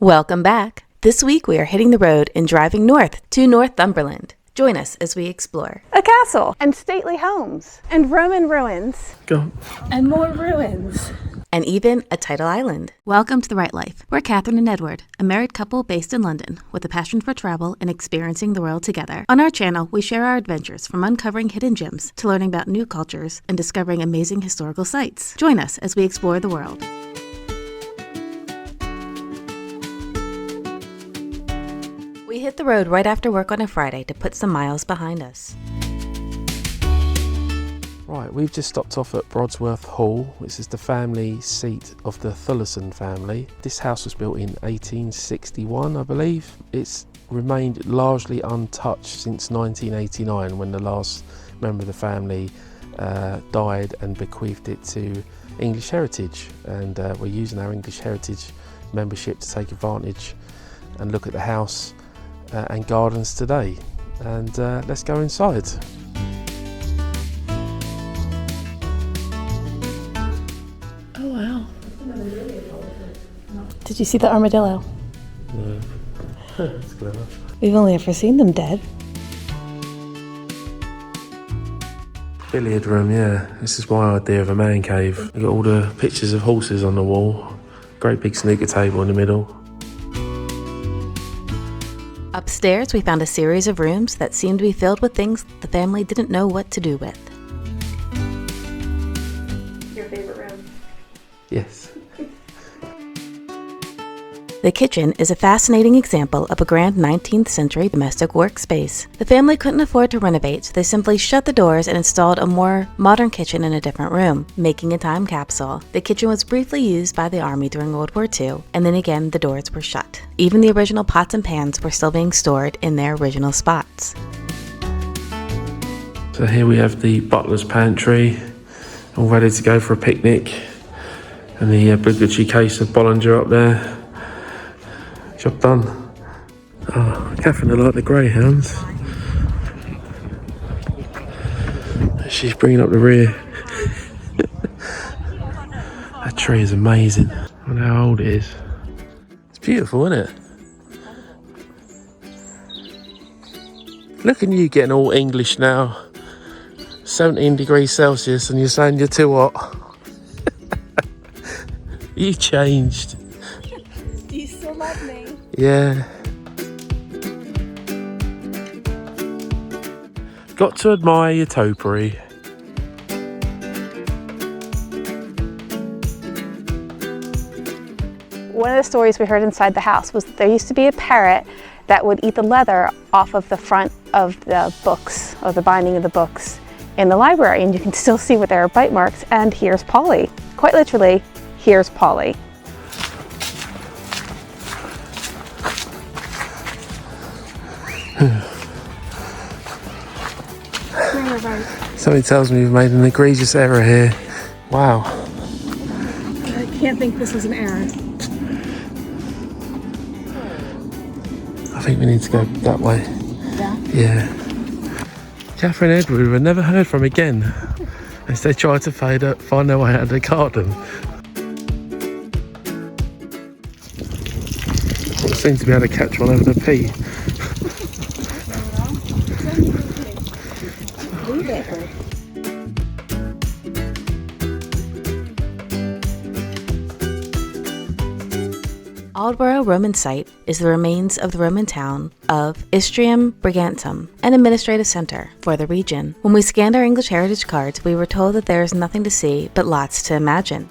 Welcome back. This week we are hitting the road and driving north to Northumberland. Join us as we explore a castle and stately homes and Roman ruins. Go. And more ruins. And even a tidal island. Welcome to The Right Life. We're Catherine and Edward, a married couple based in London with a passion for travel and experiencing the world together. On our channel, we share our adventures from uncovering hidden gems to learning about new cultures and discovering amazing historical sites. Join us as we explore the world. We hit the road right after work on a Friday to put some miles behind us. Right, we've just stopped off at Broadsworth Hall, which is the family seat of the Thullerson family. This house was built in 1861, I believe. It's remained largely untouched since 1989, when the last member of the family died and bequeathed it to English Heritage. And we're using our English Heritage membership to take advantage and look at the house and gardens today. And let's go inside. Oh wow. Did you see the armadillo? No. That's clever. We've only ever seen them dead. Billiard room, yeah. This is my idea of a man cave. We've got all the pictures of horses on the wall. Great big snooker table in the middle. Upstairs, we found a series of rooms that seemed to be filled with things the family didn't know what to do with. Your favorite room? Yes. The kitchen is a fascinating example of a grand 19th century domestic workspace. The family couldn't afford to renovate, so they simply shut the doors and installed a more modern kitchen in a different room, making a time capsule. The kitchen was briefly used by the army during World War II, and then again the doors were shut. Even the original pots and pans were still being stored in their original spots. So here we have the butler's pantry, all ready to go for a picnic. And the obligatory case of Bollinger up there. Job done. Oh, Catherine, I like the greyhounds. She's bringing up the rear. That tree is amazing. I wonder how old it is. It's beautiful, isn't it? Look at you getting all English now. 17 degrees Celsius and you're saying you're too hot. You changed. Do you still love me? Yeah. Got to admire your topiary. One of the stories we heard inside the house was that there used to be a parrot that would eat the leather off of the front of the books, or the binding of the books in the library, and you can still see where there are bite marks. And here's Polly. Quite literally, here's Polly. Something tells me we've made an egregious error here. Wow. I can't think this was an error. I think we need to go that way. Yeah? Yeah. Catherine and Edward were never heard from again as they tried to find their way out of the garden. They seem to be able to catch one over the pea. Albergo Roman site is the remains of the Roman town of Istrium Brigantium, an administrative center for the region. When we scanned our English heritage cards, we were told that there is nothing to see but lots to imagine.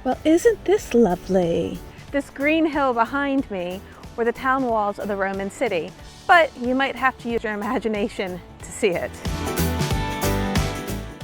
Well, isn't this lovely? This green hill behind me were the town walls of the Roman city, but you might have to use your imagination to see it.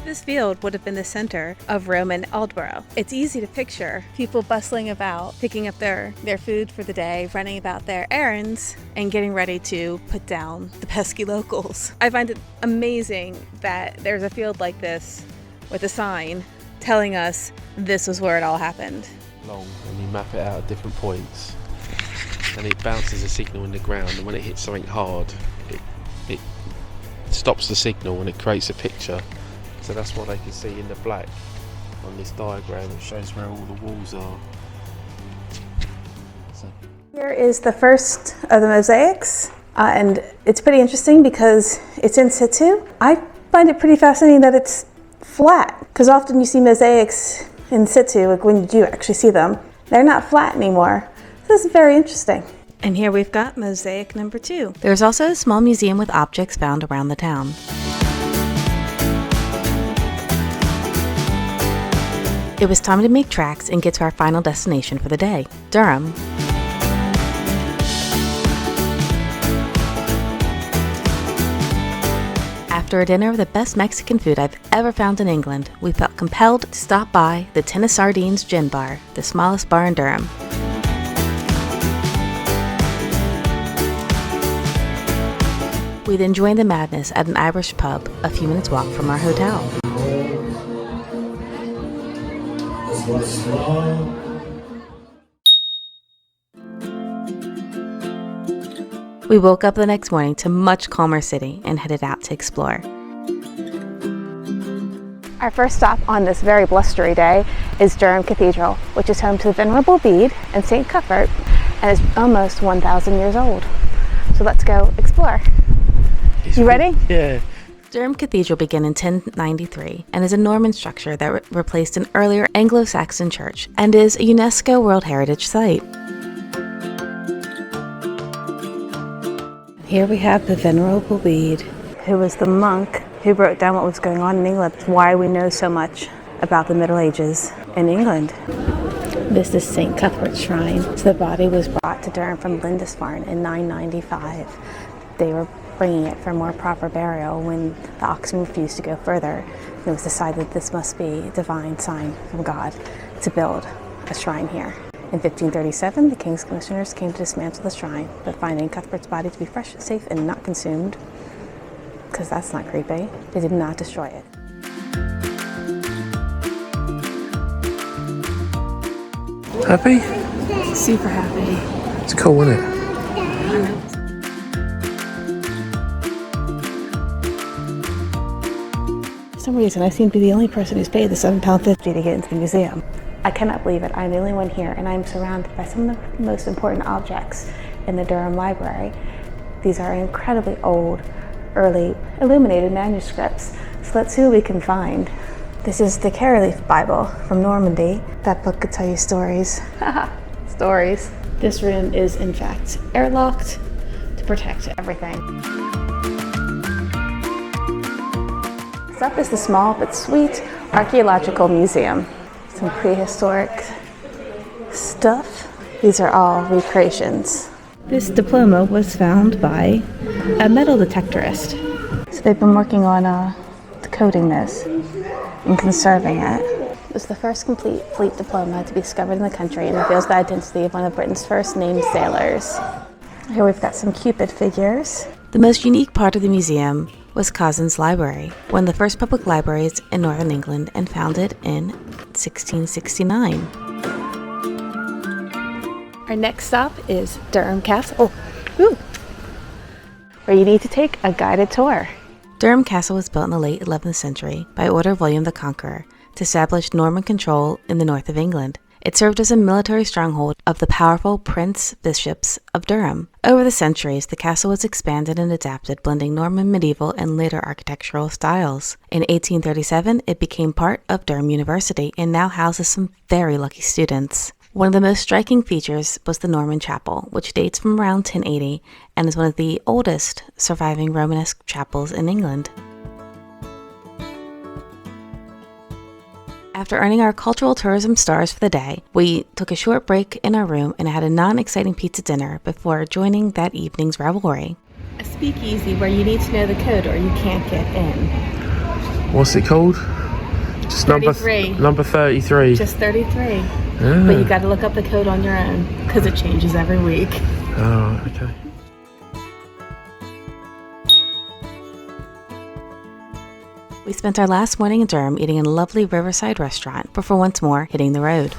This field would have been the center of Roman Albergo. It's easy to picture people bustling about, picking up their food for the day, running about their errands, and getting ready to put down the pesky locals. I find it amazing that there's a field like this with a sign telling us this was where it all happened. Long, and you map it out at different points, and it bounces a signal in the ground, and when it hits something hard, it stops the signal and it creates a picture. So that's what they can see in the black on this diagram. It shows where all the walls are. So Here is the first of the mosaics, and it's pretty interesting because it's in situ. I find it pretty fascinating that it's flat, because often you see mosaics in situ, like when you do actually see them. They're not flat anymore. This is very interesting. And here we've got mosaic number 2. There's also a small museum with objects found around the town. It was time to make tracks and get to our final destination for the day, Durham. After a dinner of the best Mexican food I've ever found in England, we felt compelled to stop by the Tin of Sardines Gin Bar, the smallest bar in Durham. We then joined the madness at an Irish pub a few minutes walk from our hotel. We woke up the next morning to a much calmer city and headed out to explore. Our first stop on this very blustery day is Durham Cathedral, which is home to the Venerable Bede and St. Cuthbert, and is almost 1,000 years old. So let's go explore. You ready? Yeah. Durham Cathedral began in 1093 and is a Norman structure that replaced an earlier Anglo-Saxon church and is a UNESCO World Heritage Site. Here we have the Venerable Bede, who was the monk who wrote down what was going on in England. It's why we know so much about the Middle Ages in England. This is St. Cuthbert's shrine. So the body was brought to Durham from Lindisfarne in 995. They were bringing it for more proper burial when the oxen refused to go further. It was decided this must be a divine sign from God to build a shrine here. In 1537, the King's Commissioners came to dismantle the shrine, but finding Cuthbert's body to be fresh, safe, and not consumed, because that's not creepy, they did not destroy it. Happy? Super happy. It's cool, isn't it? For some reason, I seem to be the only person who's paid the £7.50 to get into the museum. I cannot believe it. I'm the only one here, and I'm surrounded by some of the most important objects in the Durham Library. These are incredibly old, early illuminated manuscripts. So let's see what we can find. This is the Carryleaf Bible from Normandy. That book could tell you stories. Stories. This room is, in fact, airlocked to protect everything. Next up is the small but sweet Archaeological Museum. Some prehistoric stuff. These are all recreations. This diploma was found by a metal detectorist. So they've been working on decoding this and conserving it. It was the first complete fleet diploma to be discovered in the country and reveals the identity of one of Britain's first named sailors. Here we've got some Cupid figures. The most unique part of the museum was Causen's Library, one of the first public libraries in northern England and founded in 1669. Our next stop is Durham Castle, where you need to take a guided tour. Durham Castle was built in the late 11th century by order of William the Conqueror to establish Norman control in the north of England. It served as a military stronghold of the powerful Prince-Bishops of Durham. Over the centuries, the castle was expanded and adapted, blending Norman medieval and later architectural styles. In 1837, it became part of Durham University and now houses some very lucky students. One of the most striking features was the Norman Chapel, which dates from around 1080 and is one of the oldest surviving Romanesque chapels in England. After earning our cultural tourism stars for the day, we took a short break in our room and had a non-exciting pizza dinner before joining that evening's revelry. A speakeasy where you need to know the code or you can't get in. What's it called? Just 33. Number 33. Just 33. Ah. But you got to look up the code on your own because it changes every week. Oh, okay. We spent our last morning in Durham eating in a lovely riverside restaurant before once more hitting the road.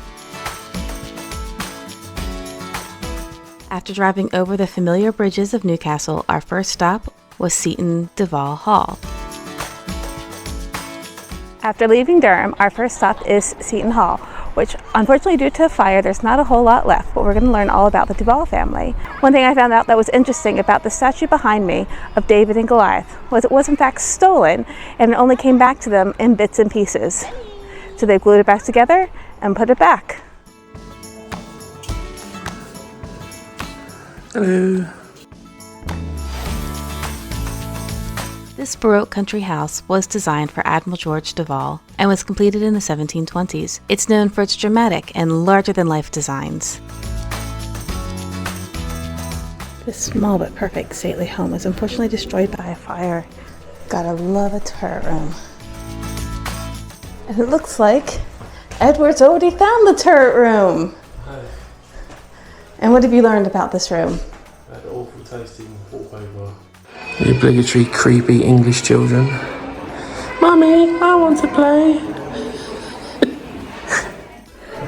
After driving over the familiar bridges of Newcastle, our first stop was Seton Duval Hall. After leaving Durham, our first stop is Seton Hall, which unfortunately due to a fire there's not a whole lot left, but we're going to learn all about the Duval family. One thing I found out that was interesting about the statue behind me of David and Goliath was it was in fact stolen, and it only came back to them in bits and pieces. So they glued it back together and put it back. Hello. This Baroque country house was designed for Admiral George Duval and was completed in the 1720s. It's known for its dramatic and larger-than-life designs. This small but perfect stately home was unfortunately destroyed by a fire. Gotta love a turret room. And it looks like Edward's already found the turret room. And what have you learned about this room? That awful tasting wallpaper. The obligatory creepy English children. Mummy, I want to play.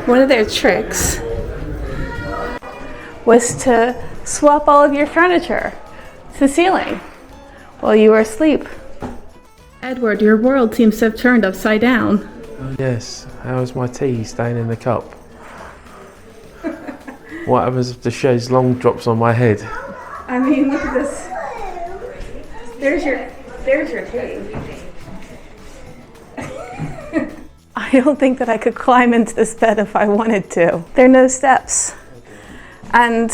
One of their tricks was to swap all of your furniture to the ceiling while you were asleep. Edward, your world seems to have turned upside down. Yes, how is my tea staying in the cup? What happens if the chaise longue drops on my head? I mean, look at this. There's your tea. I don't think that I could climb into this bed if I wanted to. There are no steps. And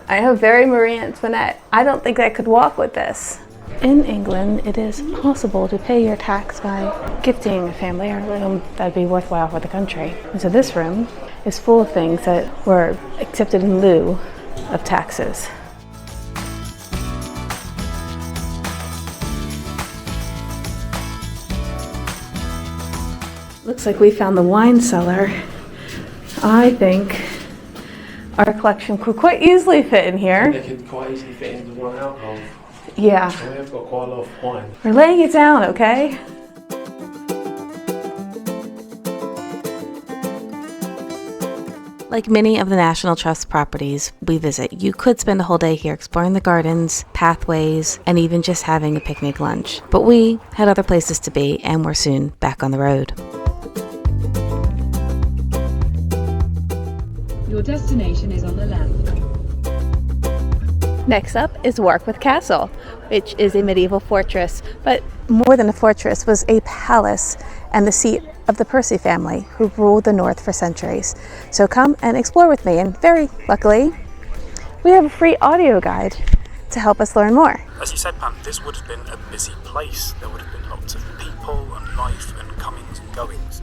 I have very Marie Antoinette. I don't think I could walk with this. In England, it is possible to pay your tax by gifting a family heirloom that'd be worthwhile for the country. And so this room is full of things that were accepted in lieu of taxes. Looks like we found the wine cellar. I think our collection could quite easily fit in here. They could quite easily fit into one alcove. Yeah. So we have got quite a lot of wine. We're laying it down, okay? Like many of the National Trust properties we visit, you could spend a whole day here exploring the gardens, pathways, and even just having a picnic lunch. But we had other places to be, and we're soon back on the road. Your destination is on the left. Next up is Warwick Castle, which is a medieval fortress, but more than a fortress, was a palace and the seat of the Percy family, who ruled the north for centuries. So come and explore with me, and very luckily, we have a free audio guide to help us learn more. As you said, Pam, this would have been a busy place. There would have been lots of people and life and comings and goings.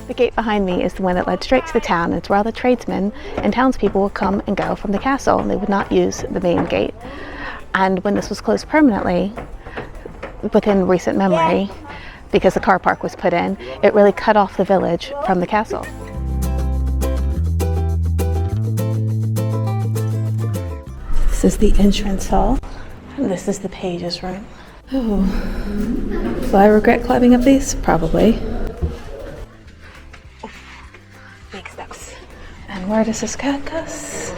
The gate behind me is the one that led straight to the town. It's where all the tradesmen and townspeople would come and go from the castle, and they would not use the main gate. And when this was closed permanently, within recent memory, because the car park was put in, it really cut off the village from the castle. This is the entrance hall, and this is the page's room. Oh, do I regret climbing up these? Probably. Big steps. And where does this get us?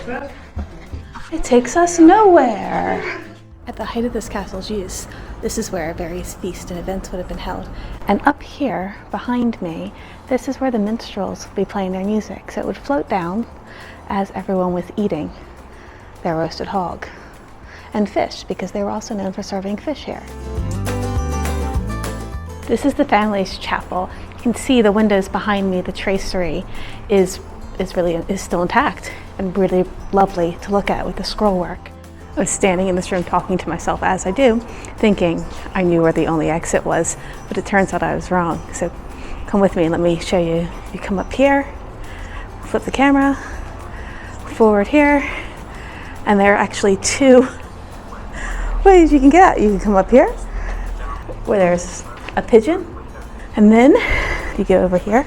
It takes us nowhere. At the height of this castle's use, this is where various feasts and events would have been held. And up here, behind me, this is where the minstrels would be playing their music. So it would float down as everyone was eating their roasted hog. And fish, because they were also known for serving fish here. This is the family's chapel. You can see the windows behind me, the tracery is still intact and really lovely to look at with the scroll work. I was standing in this room talking to myself, as I do, thinking I knew where the only exit was, but it turns out I was wrong. So come with me and let me show you. You come up here, flip the camera, forward here, and there are actually two ways you can get out. You can come up here, where there's a pigeon, and then you go over here.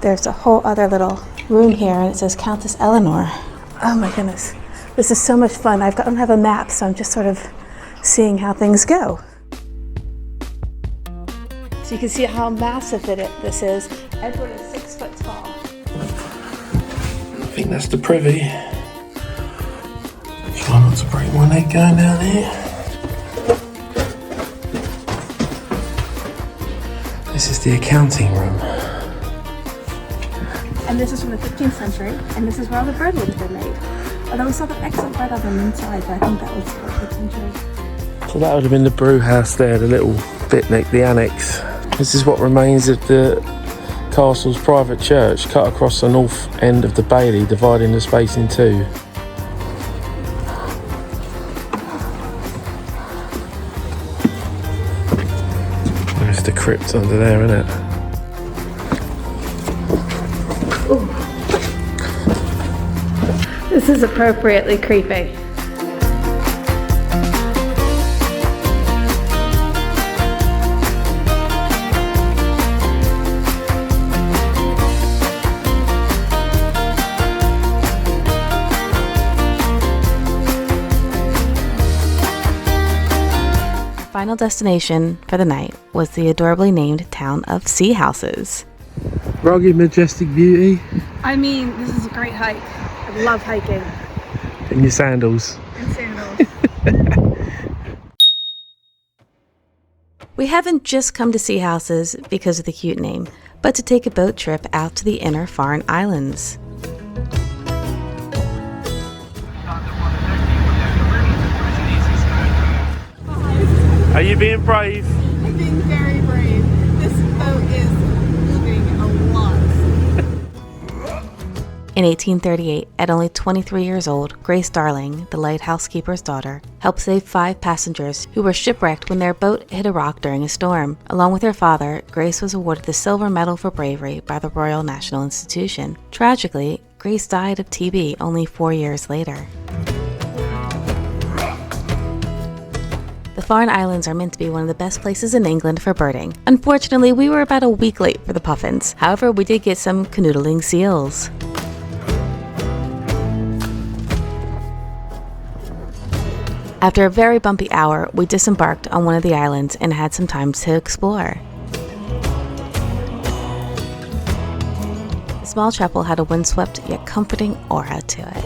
There's a whole other little room here, and it says Countess Eleanor. Oh my goodness, this is so much fun. I don't have a map, so I'm just sort of seeing how things go. So you can see how massive this is. Edward is 6 foot tall. I think that's the privy. Try not to break my leg going down here. This is the accounting room. And this is from the 15th century, and this is where all the bread would have been made. Although we saw the excellent bread oven inside, but I think that was the 15th century. So that would have been the brew house there, the little bit next, the annex. This is what remains of the castle's private church, cut across the north end of the bailey, dividing the space in two. There's the crypt under there, isn't it? This is appropriately creepy. Final destination for the night was the adorably named town of Seahouses. Rugged, majestic beauty. I mean, this is a great hike. I love hiking. In your sandals. And sandals. We haven't just come to Seahouses because of the cute name, but to take a boat trip out to the Inner Farne Islands. Are you being brave? I'm being very brave. This boat is moving a lot. In 1838, at only 23 years old, Grace Darling, the lighthouse keeper's daughter, helped save 5 passengers who were shipwrecked when their boat hit a rock during a storm. Along with her father, Grace was awarded the Silver Medal for Bravery by the Royal National Institution. Tragically, Grace died of TB only 4 years later. The Farne Islands are meant to be one of the best places in England for birding. Unfortunately, we were about a week late for the puffins. However, we did get some canoodling seals. After a very bumpy hour, we disembarked on one of the islands and had some time to explore. The small chapel had a windswept yet comforting aura to it.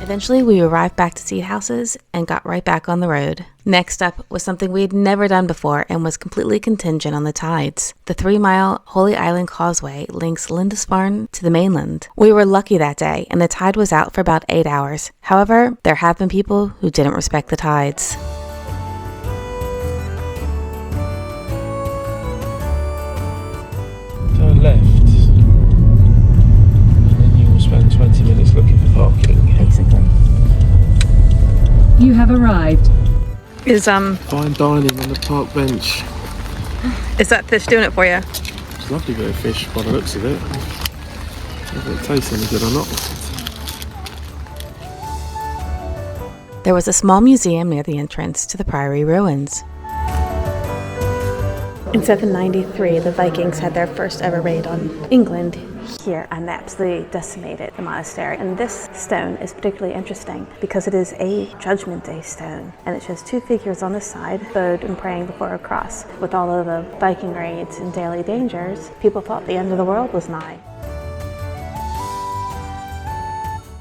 Eventually, we arrived back to Seahouses and got right back on the road. Next up was something we had never done before and was completely contingent on the tides. The 3-mile Holy Island Causeway links Lindisfarne to the mainland. We were lucky that day, and the tide was out for about 8 hours. However, there have been people who didn't respect the tides. Turn left. And then you will spend 20 minutes looking for parking. Basically. You have arrived. Is Fine dining on the park bench. is that fish doing it for you? It's a lovely bit of fish by the looks of it. Whether it tastes any good or not. There was a small museum near the entrance to the Priory ruins. In 793, the Vikings had their first ever raid on England here, and they absolutely decimated the monastery. And this stone is particularly interesting because it is a Judgment Day stone, and it shows 2 figures on the side, bowed and praying before a cross. With all of the Viking raids and daily dangers, people thought the end of the world was nigh.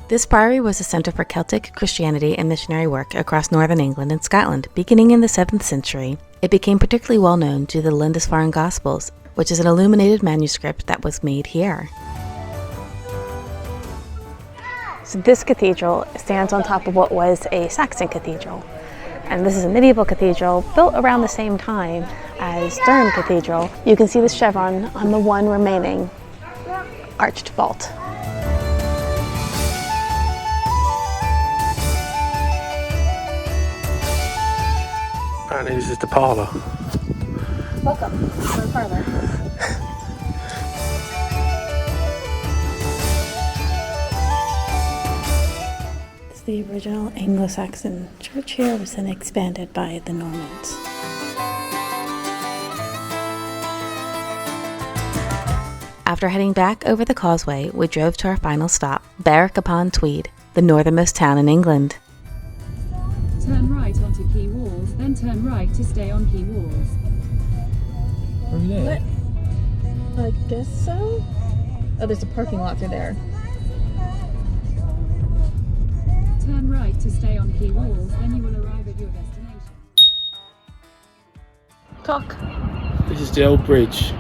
This priory was a center for Celtic Christianity and missionary work across northern England and Scotland. Beginning in the 7th century, it became particularly well known due to the Lindisfarne Gospels, which is an illuminated manuscript that was made here. So this cathedral stands on top of what was a Saxon cathedral. And this is a medieval cathedral built around the same time as Durham Cathedral. You can see the chevron on the one remaining arched vault. Apparently this is the parlour. Welcome to the parlor. The original Anglo-Saxon church here was then expanded by the Normans. After heading back over the Causeway, we drove to our final stop, Berwick upon Tweed, the northernmost town in England. Turn right onto Quay Walls, then turn right to stay on Quay Walls. Are we there? I guess so. Oh, there's a parking lot through there. Turn right to stay on Quay Walls, then you will arrive at your destination. Talk. This is the old bridge,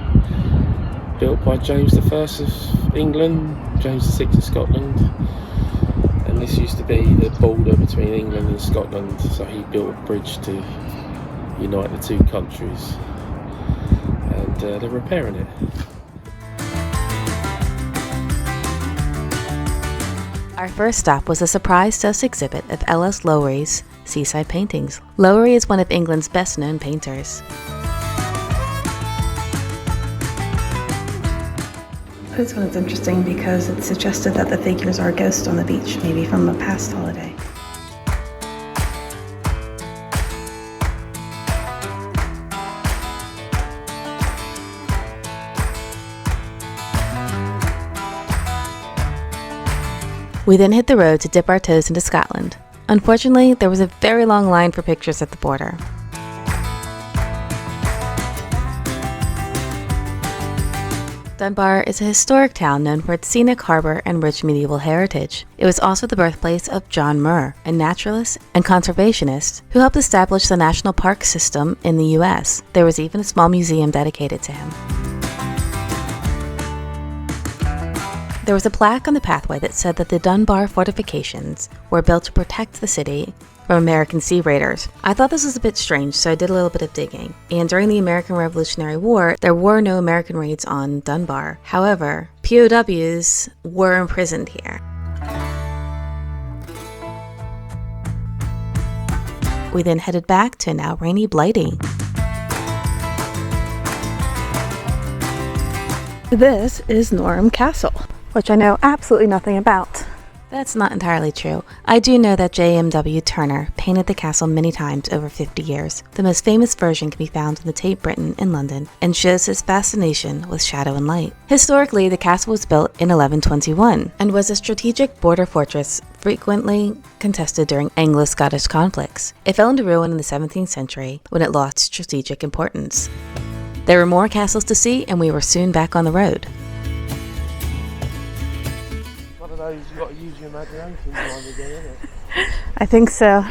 built by James I of England, James VI of Scotland, and this used to be the border between England and Scotland, so he built a bridge to unite the two countries, and they're repairing it. Our first stop was a surprise to us exhibit of L.S. Lowry's seaside paintings. Lowry is one of England's best-known painters. This one's interesting because it suggested that the figures are ghosts on the beach, maybe from a past holiday. We then hit the road to dip our toes into Scotland. Unfortunately, there was a very long line for pictures at the border. Dunbar is a historic town known for its scenic harbor and rich medieval heritage. It was also the birthplace of John Muir, a naturalist and conservationist who helped establish the national park system in the U.S. There was even a small museum dedicated to him. There was a plaque on the pathway that said that the Dunbar fortifications were built to protect the city from American sea raiders. I thought this was a bit strange, so I did a little bit of digging. And during the American Revolutionary War, there were no American raids on Dunbar. However, POWs were imprisoned here. We then headed back to a now rainy Blighty. This is Durham Castle, which I know absolutely nothing about. That's not entirely true. I do know that J.M.W. Turner painted the castle many times over 50 years. The most famous version can be found in the Tate Britain in London and shows his fascination with shadow and light. Historically, the castle was built in 1121 and was a strategic border fortress frequently contested during Anglo-Scottish conflicts. It fell into ruin in the 17th century when it lost strategic importance. There were more castles to see, and we were soon back on the road. One of those you've got to use your imagination behind again, isn't it? I think so.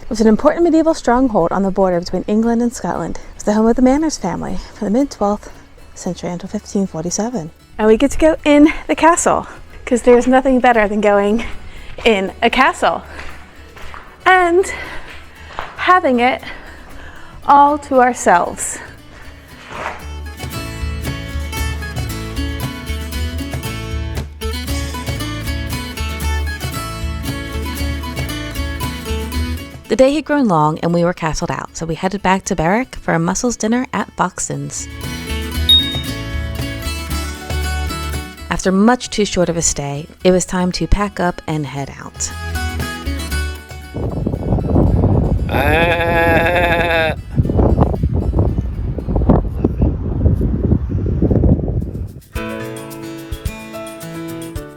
It was an important medieval stronghold on the border between England and Scotland. It was the home of the Manners family from the mid-12th century until 1547. And we get to go in the castle, because there's nothing better than going in a castle and having it all to ourselves. The day had grown long and we were castled out, so we headed back to Berwick for a mussels dinner at Foxton's. After much too short of a stay, it was time to pack up and head out.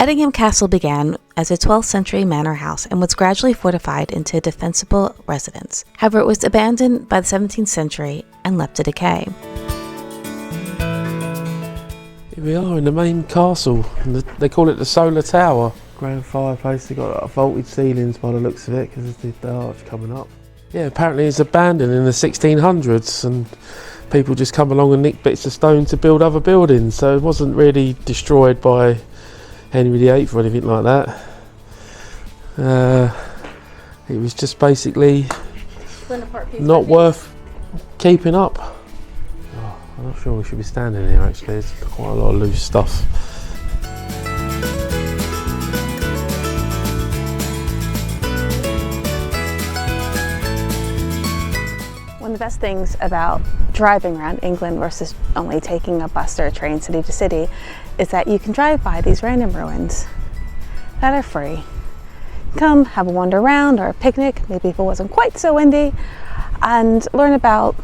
Edingham Castle began as a 12th century manor house and was gradually fortified into a defensible residence. However, it was abandoned by the 17th century and left to decay. Here we are in the main castle, and they call it the Solar Tower. Grand fireplace, they've got vaulted ceilings by the looks of it because there's the arch coming up. Yeah, apparently it's abandoned in the 1600s and people just come along and nick bits of stone to build other buildings, so it wasn't really destroyed by Henry VIII or anything like that. It was just basically not worth keeping up. Oh, I'm not sure we should be standing here actually, there's quite a lot of loose stuff. One of the best things about driving around England versus only taking a bus or a train city to city is that you can drive by these random ruins that are free. come have a wander around or a picnic, maybe if it wasn't quite so windy, and learn about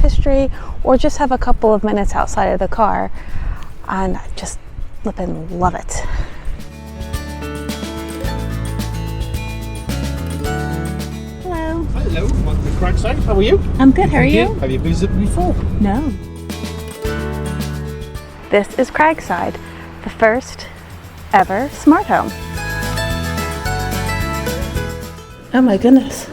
history, or just have a couple of minutes outside of the car and just flip and love it. Hello. Hello, welcome to Craigside. How are you? I'm good, how are you? Have you visited before? No. This is Craigside, the first ever smart home. Oh my goodness.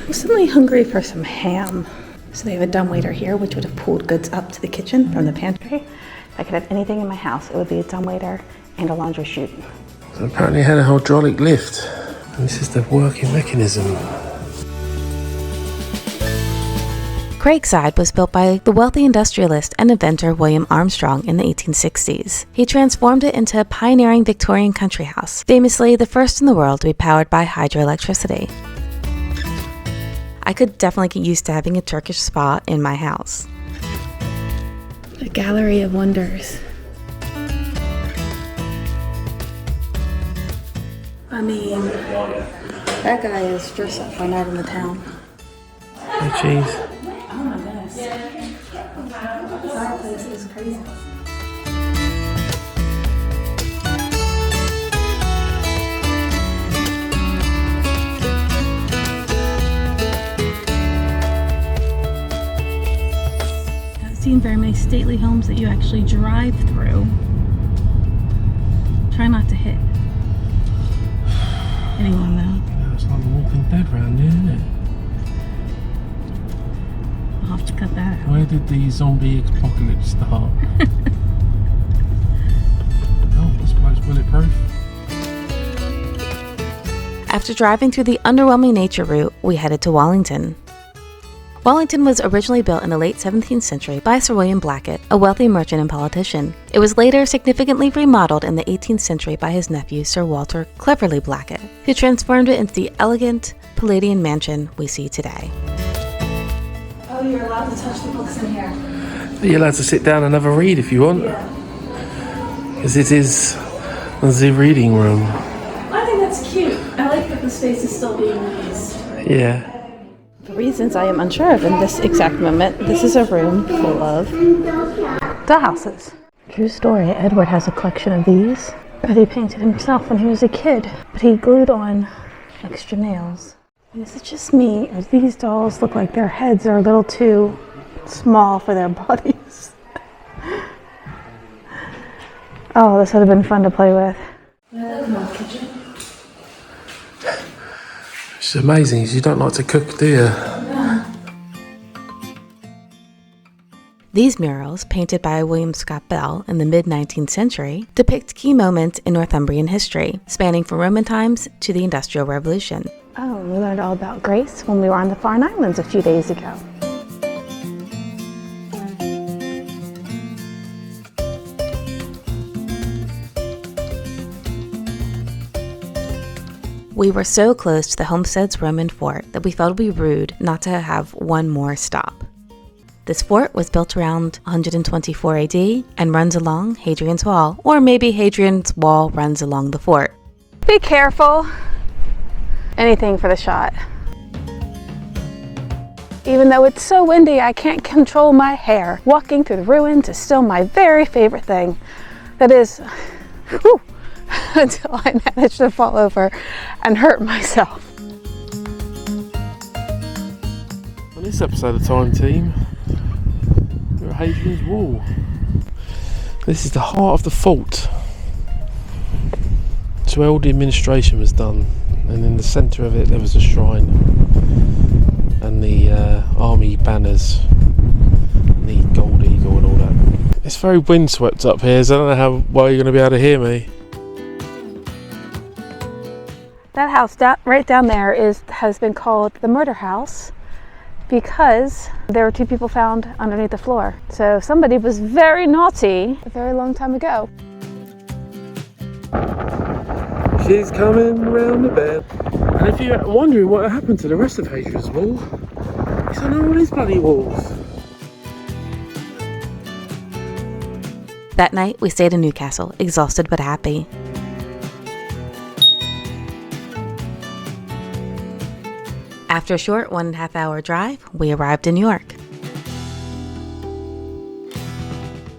I'm suddenly hungry for some ham. So they have a dumbwaiter here, which would have pulled goods up to the kitchen from the pantry. If I could have anything in my house, it would be a dumbwaiter and a laundry chute. So apparently it had a hydraulic lift. And this is the working mechanism. Craigside was built by the wealthy industrialist and inventor William Armstrong in the 1860s. He transformed it into a pioneering Victorian country house, famously the first in the world to be powered by hydroelectricity. I could definitely get used to having a Turkish spa in my house. A gallery of wonders. I mean, that guy is dressed up for night in the town. Oh, jeez. Oh my goodness. The fireplace is crazy. I haven't seen very many stately homes that you actually drive through. Try not to hit anyone though. It's like The Walking Dead round here, isn't it? I'll have to cut that out. Where did the zombie apocalypse start? Oh, this place bulletproof. After driving through the underwhelming nature route, we headed to Wallington. Wallington was originally built in the late 17th century by Sir William Blackett, a wealthy merchant and politician. It was later significantly remodeled in the 18th century by his nephew Sir Walter Cleverly Blackett, who transformed it into the elegant Palladian mansion we see today. Oh, you're allowed to touch the books in here. You're allowed to sit down and have a read if you want. Because it is the reading room. I think that's cute. I like that the space is still being used. Yeah. For reasons I am unsure of in this exact moment, this is a room full of dollhouses. True story, Edward has a collection of these that he painted himself when he was a kid, but he glued on extra nails. Is it just me, or these dolls look like their heads are a little too small for their bodies? Oh, this would have been fun to play with. Kitchen. It's amazing, 'cause you don't like to cook, do you? These murals, painted by William Scott Bell in the mid-19th century, depict key moments in Northumbrian history, spanning from Roman times to the Industrial Revolution. Oh, we learned all about Grace when we were on the Farne Islands a few days ago. We were so close to the homestead's Roman fort that we felt it would be rude not to have one more stop. This fort was built around 124 AD and runs along Hadrian's Wall, or maybe Hadrian's Wall runs along the fort. Be careful. Anything for the shot. Even though it's so windy, I can't control my hair. Walking through the ruins is still my very favorite thing. That is, whew, until I manage to fall over and hurt myself. On this episode of Time Team, we're at Hadrian's Wall. This is the heart of the fort. It's where all the administration was done, and in the centre of it there was a shrine and the army banners and the gold eagle and all that. It's very windswept up here, so I don't know how well you're going to be able to hear me. That house right down there has been called the murder house because there were two people found underneath the floor. So somebody was very naughty a very long time ago. She's coming round the bend. And if you're wondering what happened to the rest of Hadrian's Wall, it's on all these bloody walls. That night, we stayed in Newcastle, exhausted but happy. After a short 1.5 hour drive, we arrived in York.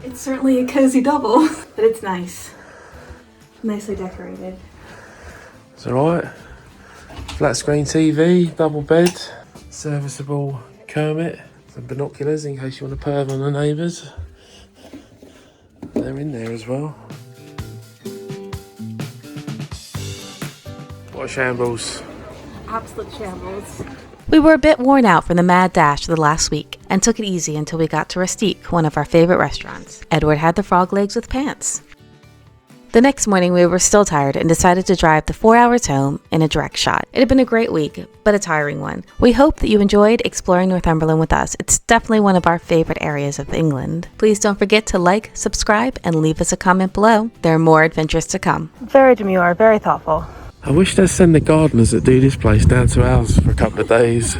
It's certainly a cozy double, but it's nice. Nicely decorated. It's alright. Flat screen TV, double bed, serviceable Kermit, some binoculars in case you want to perv on the neighbours. They're in there as well. What a shambles. Absolute shambles. We were a bit worn out from the mad dash of the last week and took it easy until we got to Rustique, one of our favorite restaurants. Edward had the frog legs with pants. The next morning we were still tired and decided to drive the 4 hours home in a direct shot. It had been a great week, but a tiring one. We hope that you enjoyed exploring Northumberland with us. It's definitely one of our favorite areas of England. Please don't forget to like, subscribe, and leave us a comment below. There are more adventures to come. Very demure, very thoughtful. I wish they'd send the gardeners that do this place down to ours for a couple of days.